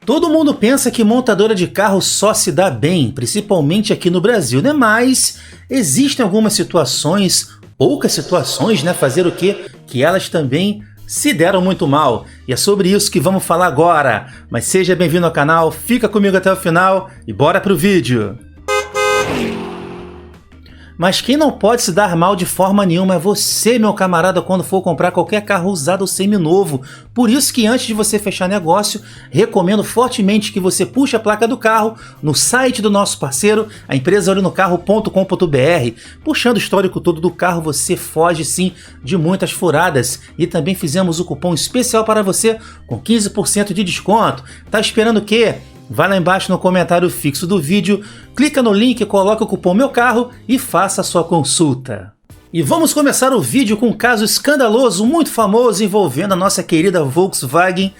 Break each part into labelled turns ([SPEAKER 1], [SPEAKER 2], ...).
[SPEAKER 1] Todo mundo pensa que montadora de carro só se dá bem, principalmente aqui no Brasil, né? Mas existem algumas situações, poucas situações, né? Fazer o quê? Que elas também se deram muito mal. E é sobre isso que vamos falar agora. Mas seja bem-vindo ao canal, fica comigo até o final e bora pro vídeo! Mas quem não pode se dar mal de forma nenhuma é você, meu camarada, quando for comprar qualquer carro usado ou seminovo. Por isso que antes de você fechar negócio, recomendo fortemente que você puxe a placa do carro no site do nosso parceiro, a empresa olinocarro.com.br. Puxando o histórico todo do carro, você foge sim de muitas furadas. E também fizemos o cupom especial para você com 15% de desconto. Tá esperando o quê? Vai lá embaixo no comentário fixo do vídeo, clica no link, coloca o cupom Meu Carro e faça a sua consulta. E vamos começar o vídeo com um caso escandaloso, muito famoso, envolvendo a nossa querida Volkswagen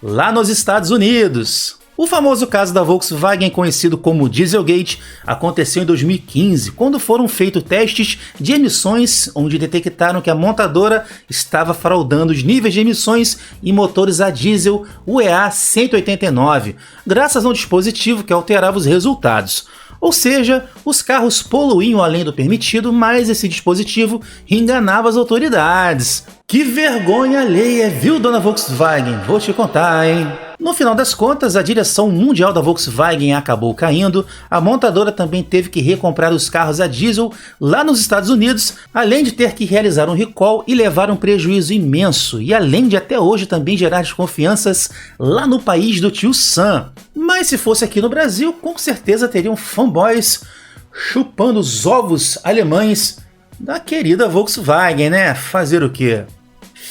[SPEAKER 1] lá nos Estados Unidos. O famoso caso da Volkswagen, conhecido como Dieselgate, aconteceu em 2015, quando foram feitos testes de emissões, onde detectaram que a montadora estava fraudando os níveis de emissões em motores a diesel, o EA 189, graças a um dispositivo que alterava os resultados. Ou seja, os carros poluíam além do permitido, mas esse dispositivo enganava as autoridades. Que vergonha alheia, viu, dona Volkswagen? Vou te contar, hein? No final das contas, a direção mundial da Volkswagen acabou caindo, a montadora também teve que recomprar os carros a diesel lá nos Estados Unidos, além de ter que realizar um recall e levar um prejuízo imenso, e além de até hoje também gerar desconfianças lá no país do tio Sam. Mas se fosse aqui no Brasil, com certeza teriam fanboys chupando os ovos alemães da querida Volkswagen, né? Fazer o quê?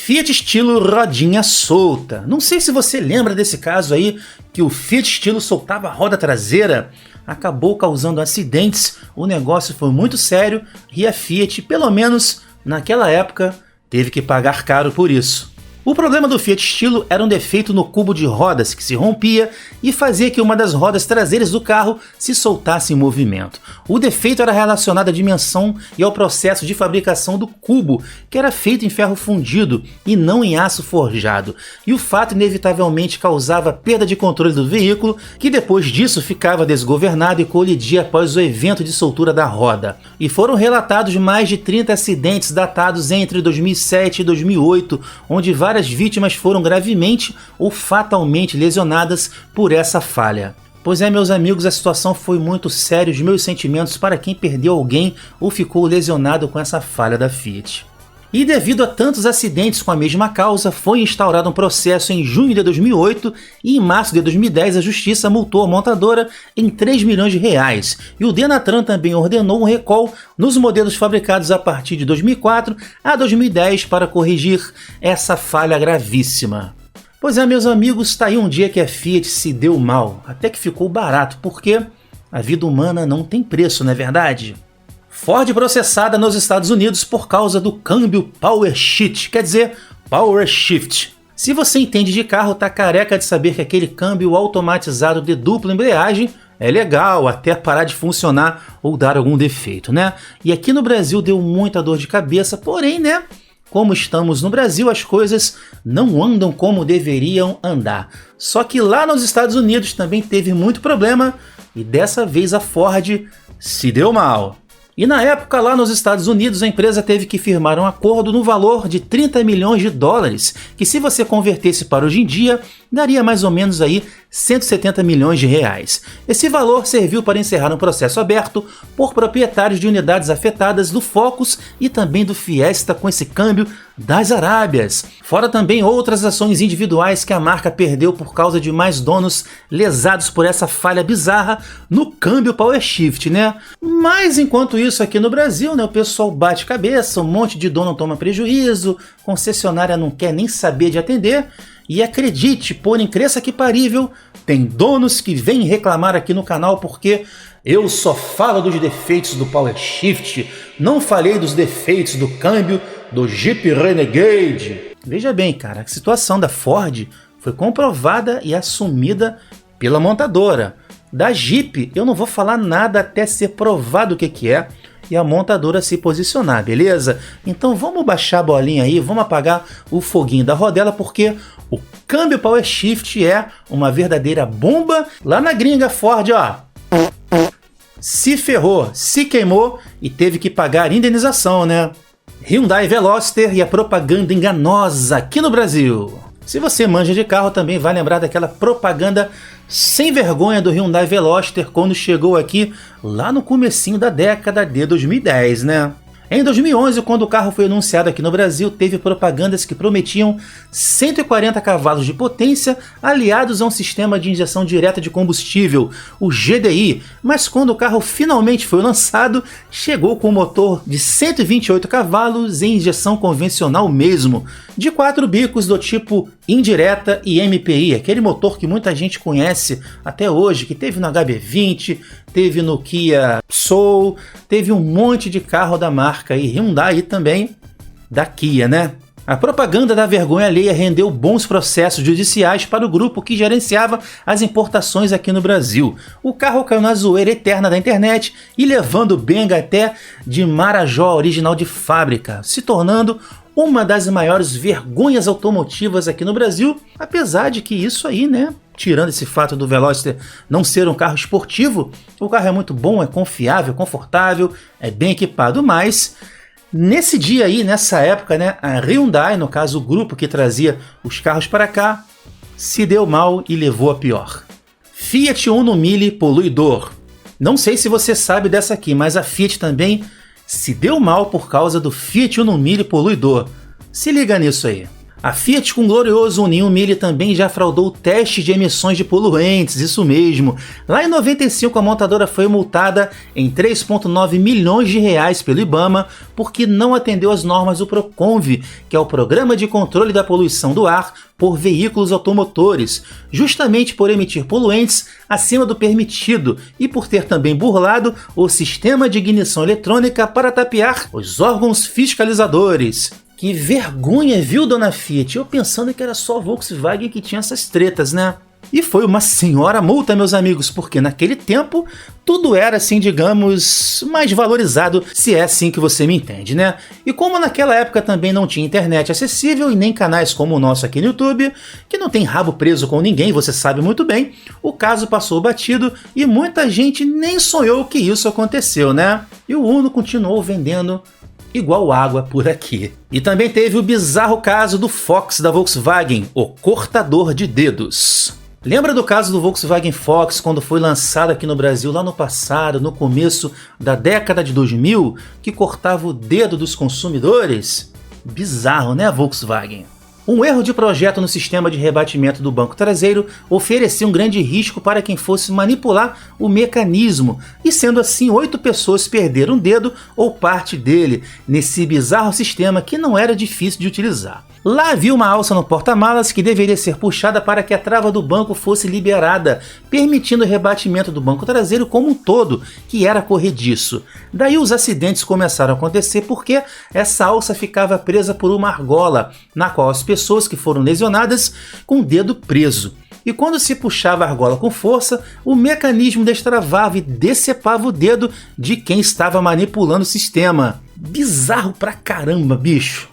[SPEAKER 1] Fiat estilo rodinha solta. Não sei se você lembra desse caso aí, que o Fiat estilo soltava a roda traseira, acabou causando acidentes, o negócio foi muito sério e a Fiat, pelo menos naquela época, teve que pagar caro por isso. O problema do Fiat estilo era um defeito no cubo de rodas que se rompia e fazia que uma das rodas traseiras do carro se soltasse em movimento. O defeito era relacionado à dimensão e ao processo de fabricação do cubo, que era feito em ferro fundido e não em aço forjado. E o fato inevitavelmente causava perda de controle do veículo, que depois disso ficava desgovernado e colidia após o evento de soltura da roda. E foram relatados mais de 30 acidentes datados entre 2007 e 2008, onde várias vítimas foram gravemente ou fatalmente lesionadas por essa falha. Pois é, meus amigos, a situação foi muito séria, os meus sentimentos para quem perdeu alguém ou ficou lesionado com essa falha da Fiat. E devido a tantos acidentes com a mesma causa, foi instaurado um processo em junho de 2008 e em março de 2010 a justiça multou a montadora em 3 milhões de reais. E o Denatran também ordenou um recall nos modelos fabricados a partir de 2004 a 2010 para corrigir essa falha gravíssima. Pois é, meus amigos, está aí um dia que a Fiat se deu mal, até que ficou barato, porque a vida humana não tem preço, não é verdade? Ford processada nos Estados Unidos por causa do câmbio Power Shift, quer dizer, Power Shift. Se você entende de carro, tá careca de saber que aquele câmbio automatizado de dupla embreagem é legal até parar de funcionar ou dar algum defeito, né? E aqui no Brasil deu muita dor de cabeça, porém, né? Como estamos no Brasil, as coisas não andam como deveriam andar. Só que lá nos Estados Unidos também teve muito problema e dessa vez a Ford se deu mal. E na época, lá nos Estados Unidos, a empresa teve que firmar um acordo no valor de 30 milhões de dólares, que se você convertesse para hoje em dia, daria mais ou menos aí 170 milhões de reais. Esse valor serviu para encerrar um processo aberto por proprietários de unidades afetadas do Focus e também do Fiesta com esse câmbio das Arábias. Fora também outras ações individuais que a marca perdeu por causa de mais donos lesados por essa falha bizarra no câmbio Power Shift, né? Mas enquanto isso aqui no Brasil, né, o pessoal bate cabeça, um monte de dono toma prejuízo, concessionária não quer nem saber de atender. E acredite, por incrível que parível, tem donos que vêm reclamar aqui no canal porque eu só falo dos defeitos do Power Shift, não falei dos defeitos do câmbio do Jeep Renegade. Veja bem, cara, a situação da Ford foi comprovada e assumida pela montadora. Da Jeep eu não vou falar nada até ser provado o que é. que a montadora se posicionar, beleza? Então vamos baixar a bolinha aí, vamos apagar o foguinho da rodela, porque o câmbio Power Shift é uma verdadeira bomba. Lá na gringa Ford, ó, se ferrou, se queimou e teve que pagar indenização, né? Hyundai Veloster e a propaganda enganosa aqui no Brasil. Se você manja de carro, também vai lembrar daquela propaganda sem vergonha do Hyundai Veloster quando chegou aqui lá no comecinho da década de 2010, né? Em 2011, quando o carro foi anunciado aqui no Brasil, teve propagandas que prometiam 140 cavalos de potência aliados a um sistema de injeção direta de combustível, o GDI, mas quando o carro finalmente foi lançado, chegou com um motor de 128 cavalos em injeção convencional mesmo, de 4 bicos do tipo indireta e MPI, aquele motor que muita gente conhece até hoje, que teve no HB20, teve no Kia Soul, teve um monte de carro da marca e Hyundai também da Kia, né? A propaganda da vergonha alheia rendeu bons processos judiciais para o grupo que gerenciava as importações aqui no Brasil. O carro caiu na zoeira eterna da internet e levando benga até de Marajó original de fábrica, se tornando uma das maiores vergonhas automotivas aqui no Brasil, apesar de que isso aí, né, tirando esse fato do Veloster não ser um carro esportivo, o carro é muito bom, é confiável, confortável, é bem equipado, mas nesse dia aí, nessa época, né, a Hyundai, no caso o grupo que trazia os carros para cá, se deu mal e levou a pior. Fiat Uno Mille poluidor. Não sei se você sabe dessa aqui, mas a Fiat também se deu mal por causa do Fiat Uno Mille poluidor. Se liga nisso aí. A Fiat com o glorioso Uninho Mille também já fraudou o teste de emissões de poluentes, isso mesmo. Lá em 95 a montadora foi multada em 3,9 milhões de reais pelo IBAMA porque não atendeu às normas do PROCONV, que é o Programa de Controle da Poluição do Ar por Veículos Automotores, justamente por emitir poluentes acima do permitido e por ter também burlado o sistema de ignição eletrônica para tapear os órgãos fiscalizadores. Que vergonha, viu, dona Fiat? Eu pensando que era só a Volkswagen que tinha essas tretas, né? E foi uma senhora multa, meus amigos, porque naquele tempo tudo era, assim, digamos, mais valorizado, se é assim que você me entende, né? E como naquela época também não tinha internet acessível e nem canais como o nosso aqui no YouTube, que não tem rabo preso com ninguém, você sabe muito bem, o caso passou batido e muita gente nem sonhou que isso aconteceu, né? E o Uno continuou vendendo igual água por aqui. E também teve o bizarro caso do Fox da Volkswagen, o cortador de dedos. Lembra do caso do Volkswagen Fox quando foi lançado aqui no Brasil lá no passado, no começo da década de 2000, que cortava o dedo dos consumidores? Bizarro, né, Volkswagen? Um erro de projeto no sistema de rebatimento do banco traseiro oferecia um grande risco para quem fosse manipular o mecanismo, e sendo assim 8 pessoas perderam um dedo ou parte dele nesse bizarro sistema que não era difícil de utilizar. Lá havia uma alça no porta-malas que deveria ser puxada para que a trava do banco fosse liberada, permitindo o rebatimento do banco traseiro como um todo, que era corrediço. Daí os acidentes começaram a acontecer porque essa alça ficava presa por uma argola, na qual as pessoas que foram lesionadas com o dedo preso. E quando se puxava a argola com força, o mecanismo destravava e decepava o dedo de quem estava manipulando o sistema. Bizarro pra caramba, bicho!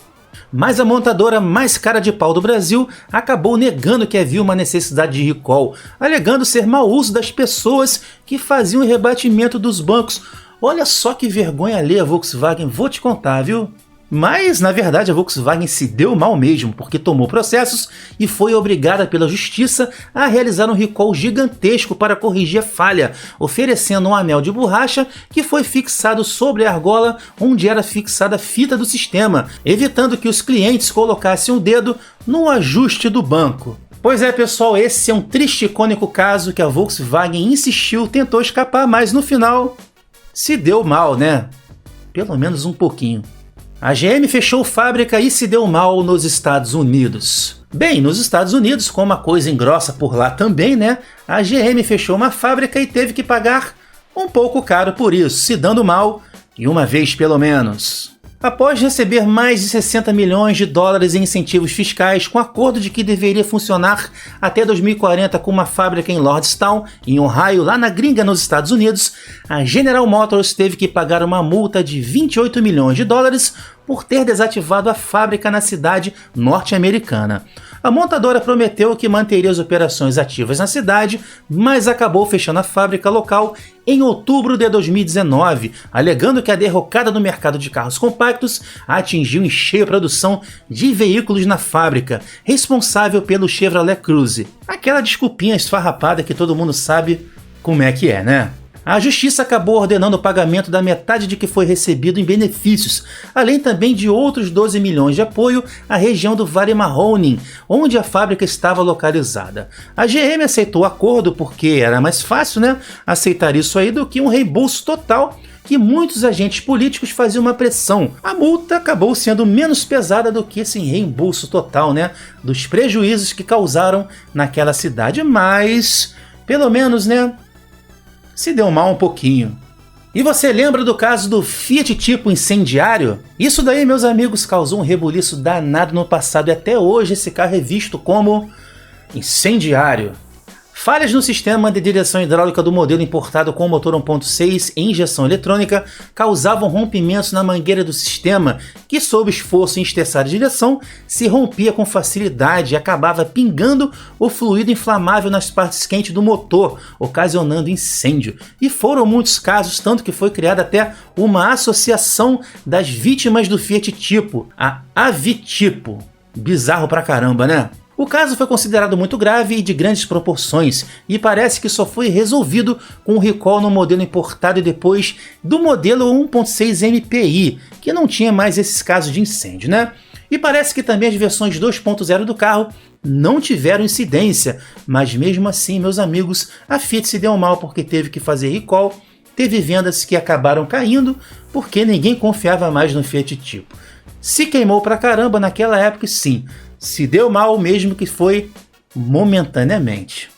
[SPEAKER 1] Mas a montadora mais cara de pau do Brasil acabou negando que havia uma necessidade de recall, alegando ser mau uso das pessoas que faziam o rebatimento dos bancos. Olha só que vergonha alheia, Volkswagen, vou te contar, viu? Mas, na verdade, a Volkswagen se deu mal mesmo, porque tomou processos e foi obrigada pela justiça a realizar um recall gigantesco para corrigir a falha, oferecendo um anel de borracha que foi fixado sobre a argola onde era fixada a fita do sistema, evitando que os clientes colocassem o dedo no ajuste do banco. Pois é, pessoal, esse é um triste e icônico caso que a Volkswagen insistiu, tentou escapar, mas no final se deu mal, né? Pelo menos um pouquinho. A GM fechou fábrica e se deu mal nos Estados Unidos. Bem, nos Estados Unidos, como a coisa engrossa por lá também, né? A GM fechou uma fábrica e teve que pagar um pouco caro por isso, se dando mal, e uma vez pelo menos. Após receber mais de 60 milhões de dólares em incentivos fiscais, com acordo de que deveria funcionar até 2040 com uma fábrica em Lordstown, em Ohio, lá na gringa nos Estados Unidos, a General Motors teve que pagar uma multa de 28 milhões de dólares por ter desativado a fábrica na cidade norte-americana. A montadora prometeu que manteria as operações ativas na cidade, mas acabou fechando a fábrica local em outubro de 2019, alegando que a derrocada no mercado de carros compactos atingiu em cheio a produção de veículos na fábrica, responsável pelo Chevrolet Cruze. Aquela desculpinha esfarrapada que todo mundo sabe como é que é, né? A justiça acabou ordenando o pagamento da metade de que foi recebido em benefícios, além também de outros 12 milhões de apoio à região do Vale Mahoning, onde a fábrica estava localizada. A GM aceitou o acordo porque era mais fácil, né, aceitar isso aí do que um reembolso total que muitos agentes políticos faziam uma pressão. A multa acabou sendo menos pesada do que esse reembolso total, né, dos prejuízos que causaram naquela cidade, mas pelo menos, né, se deu mal um pouquinho. E você lembra do caso do Fiat Tipo incendiário? Isso daí, meus amigos, causou um rebuliço danado no passado e até hoje esse carro é visto como incendiário. Falhas no sistema de direção hidráulica do modelo importado com motor 1.6 e injeção eletrônica causavam rompimentos na mangueira do sistema, que sob esforço em estressar a direção, se rompia com facilidade e acabava pingando o fluido inflamável nas partes quentes do motor, ocasionando incêndio. E foram muitos casos, tanto que foi criada até uma associação das vítimas do Fiat Tipo, a Avitipo. Bizarro pra caramba, né? O caso foi considerado muito grave e de grandes proporções, e parece que só foi resolvido com o recall no modelo importado e depois do modelo 1.6 MPI, que não tinha mais esses casos de incêndio, né? E parece que também as versões 2.0 do carro não tiveram incidência, mas mesmo assim, meus amigos, a Fiat se deu mal porque teve que fazer recall, teve vendas que acabaram caindo porque ninguém confiava mais no Fiat Tipo. Se queimou pra caramba naquela época, sim. Se deu mal mesmo que foi momentaneamente.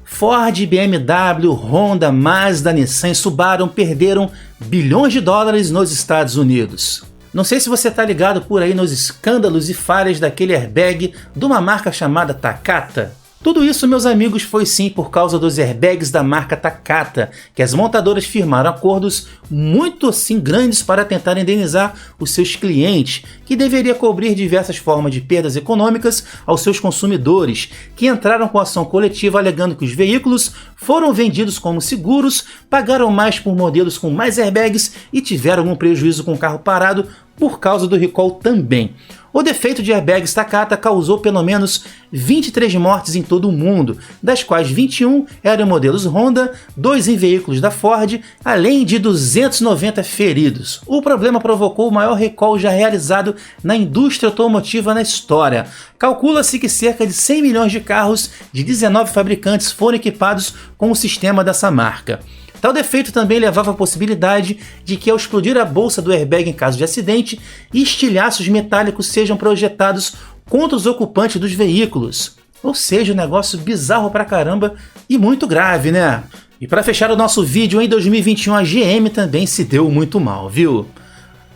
[SPEAKER 1] Ford, BMW, Honda, Mazda, Nissan e Subaru perderam bilhões de dólares nos Estados Unidos. Não sei se você tá ligado por aí nos escândalos e falhas daquele airbag de uma marca chamada Takata. Tudo isso, meus amigos, foi sim por causa dos airbags da marca Takata, que as montadoras firmaram acordos muito assim grandes para tentar indenizar os seus clientes, que deveria cobrir diversas formas de perdas econômicas aos seus consumidores, que entraram com ação coletiva alegando que os veículos foram vendidos como seguros, pagaram mais por modelos com mais airbags e tiveram algum prejuízo com o carro parado por causa do recall também. O defeito de airbags Takata causou pelo menos 23 mortes em todo o mundo, das quais 21 eram modelos Honda, 2 em veículos da Ford, além de 290 feridos. O problema provocou o maior recall já realizado na indústria automotiva na história. Calcula-se que cerca de 100 milhões de carros de 19 fabricantes foram equipados com o sistema dessa marca. Tal defeito também levava à possibilidade de que, ao explodir a bolsa do airbag em caso de acidente, estilhaços metálicos sejam projetados contra os ocupantes dos veículos. Ou seja, um negócio bizarro pra caramba e muito grave, né? E para fechar o nosso vídeo, em 2021 a GM também se deu muito mal, viu?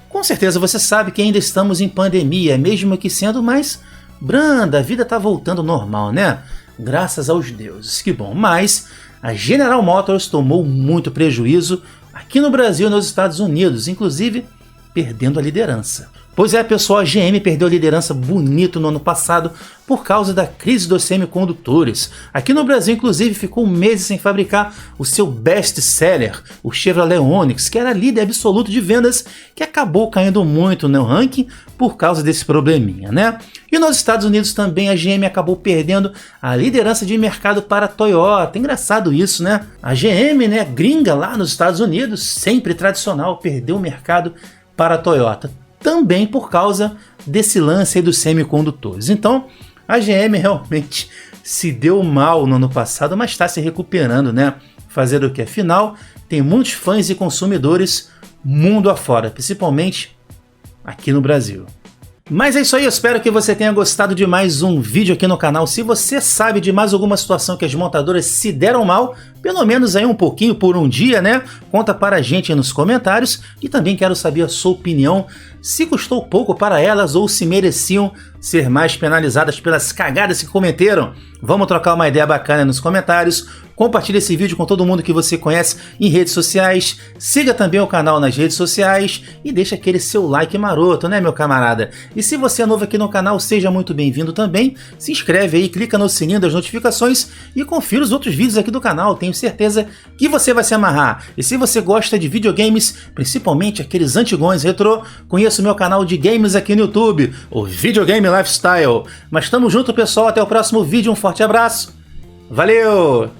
[SPEAKER 1] Com certeza você sabe que ainda estamos em pandemia, mesmo que sendo mais branda, a vida tá voltando ao normal, né? Graças aos deuses, que bom, mas a General Motors tomou muito prejuízo aqui no Brasil e nos Estados Unidos, inclusive perdendo a liderança. Pois é, pessoal, a GM perdeu a liderança bonito no ano passado por causa da crise dos semicondutores. Aqui no Brasil, inclusive, ficou meses sem fabricar o seu best-seller, o Chevrolet Onix, que era líder absoluto de vendas, que acabou caindo muito no ranking por causa desse probleminha, né? E nos Estados Unidos também a GM acabou perdendo a liderança de mercado para a Toyota. Engraçado isso, né? A GM, né, gringa lá nos Estados Unidos, sempre tradicional, perdeu o mercado para a Toyota. Também por causa desse lance aí dos semicondutores. Então, a GM realmente se deu mal no ano passado, mas está se recuperando, né? Fazer o que? Afinal, tem muitos fãs e consumidores mundo afora, principalmente aqui no Brasil. Mas é isso aí, eu espero que você tenha gostado de mais um vídeo aqui no canal. Se você sabe de mais alguma situação que as montadoras se deram mal, pelo menos aí um pouquinho por um dia, né? Conta para a gente aí nos comentários e também quero saber a sua opinião, se custou pouco para elas ou se mereciam ser mais penalizadas pelas cagadas que cometeram. Vamos trocar uma ideia bacana nos comentários. Compartilhe esse vídeo com todo mundo que você conhece em redes sociais. Siga também o canal nas redes sociais e deixa aquele seu like maroto, né, meu camarada? E se você é novo aqui no canal, seja muito bem-vindo também. Se inscreve aí, clica no sininho das notificações e confira os outros vídeos aqui do canal. Tenho certeza que você vai se amarrar. E se você gosta de videogames, principalmente aqueles antigões retrô, conheça o meu canal de games aqui no YouTube, o Videogame Lifestyle. Mas tamo junto, pessoal. Até o próximo vídeo. Um forte abraço. Valeu!